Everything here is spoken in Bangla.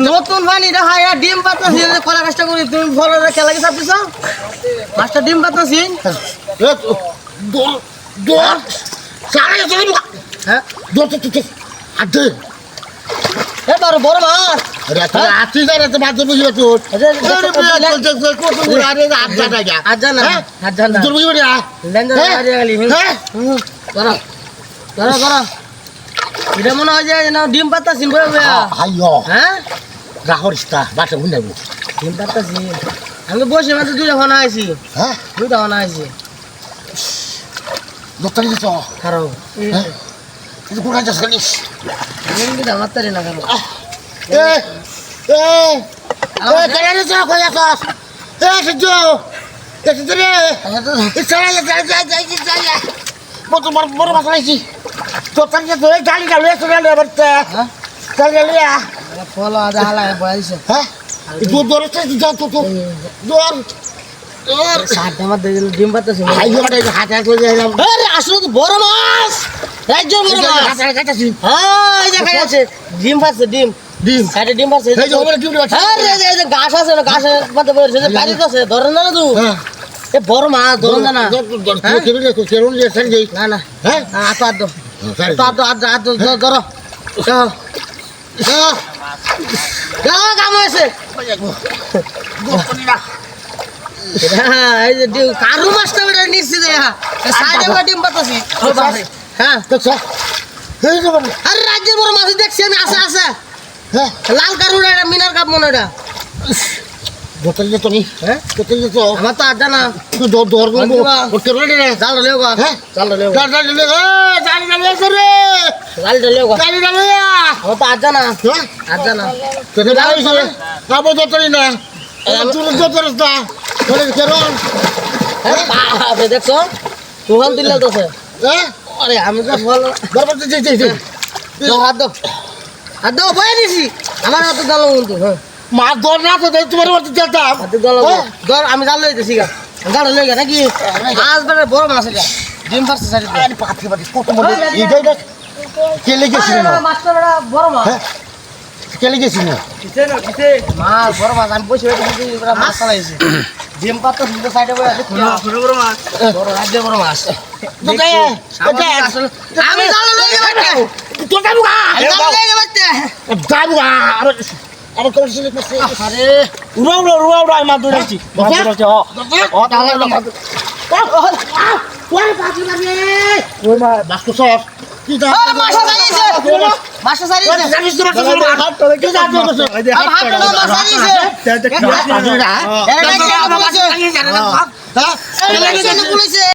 নতুন পানি ডিম পাতাছি কলা কাজটা করি তুমি ভালো খেলা কি চাচ্ছিস মাছটা ডিম পাতাছি বড় মাছ এটা মনে হয় যে ডিম পাতাছি হ্যাঁ রাহরিস্তা বাসা ঘুরে ডিম পাতাছি আমি বসে মাত্র দুইটা খানা আইছি হ্যাঁ দুইটা খানা আইছি দোকান তো খারাপ কিন্তু কোন কাজ করিস আমি তো মাত্তারি না কেন কেন যা কয়া কাজ সহ্য রে বড় মাছ আইছি দোকান তো গাড়ি গাড়ি চলে বলতে চলে লিয়া ফলো আদা হালা বয়াইছে হ্যাঁ দূর দূর যা তো দূর সাতটা মাছ ডিম পাতাছি হাতে আসলে তো বড় মাছ রাজ্যের বড় মাছ কাটাছি এই যে খাই আছে ডিম পাচ্ছে ডিম সাইডে ডিম পাচ্ছে গাছ আছে না গাছের মধ্যে পড়েছে গাড়িতে আছে ধরেন না তুই এ বড় মাছ ধরুন না না না হ্যাঁ ধরো কাম হয়েছে কারু মাছটা নিশ্চিত সাইডে ডিম পাতাছি হ্যাঁ আরে রাজ্যের বড় মাছ দেখছি আমি আছে আছে লাল কারু মিনার কাপ মনে এটা বোতল যেত নি হ্যাঁ বোতল যেত আমার তো আড্ডা না দর জাল লেও গা হ্যাঁ জাল লেও জাল রে জাল লেও গা জাল রে আমার তো আড্ডা না আড্ডা না তোকে দাইছে আবো দতরি না তুই দতরস দা বলে কেরন আপনি দেখছো তুহান দিলে তো হ্যাঁ আরে আমি তো বল বরবাদ দিতে হাত দাও বয়ে দিছি আমার হাতে দাও কিন্তু হ্যাঁ মা দর না তো তোমার মত যেতাম হাতে দাও দর আমি জাল লইতেছি গা জাল লই গা নাকি আজ বেলা বড় মাছ এটা ডিম পারছে সাইডে আরে পাতি কত মনে এইটা কেলে গেছিল না মাছটা বড় মাছ কেলে গেছিল কিছে মাছ বড় মাছ আমি বসে বসে মাছ চালাইছি ডিম পাতা সুন্দর সাইডে বয়ে আছে বড় মাছ বড় রাজ্যের বড় মাছ আমি জাল লই গা তো যাবো গা জাল লই গা যাবো গা আরে কোন সিলে করছে আরে উড়া মা দৌড়াইছি ও দাদা ওই বাকি লাগে ওই মা বাসকো সর কি দা মাছ সারিছে জানিস তো হাত তোলে কি যাচ্ছে আর হাত তো মাছ সারিছে হ্যাঁ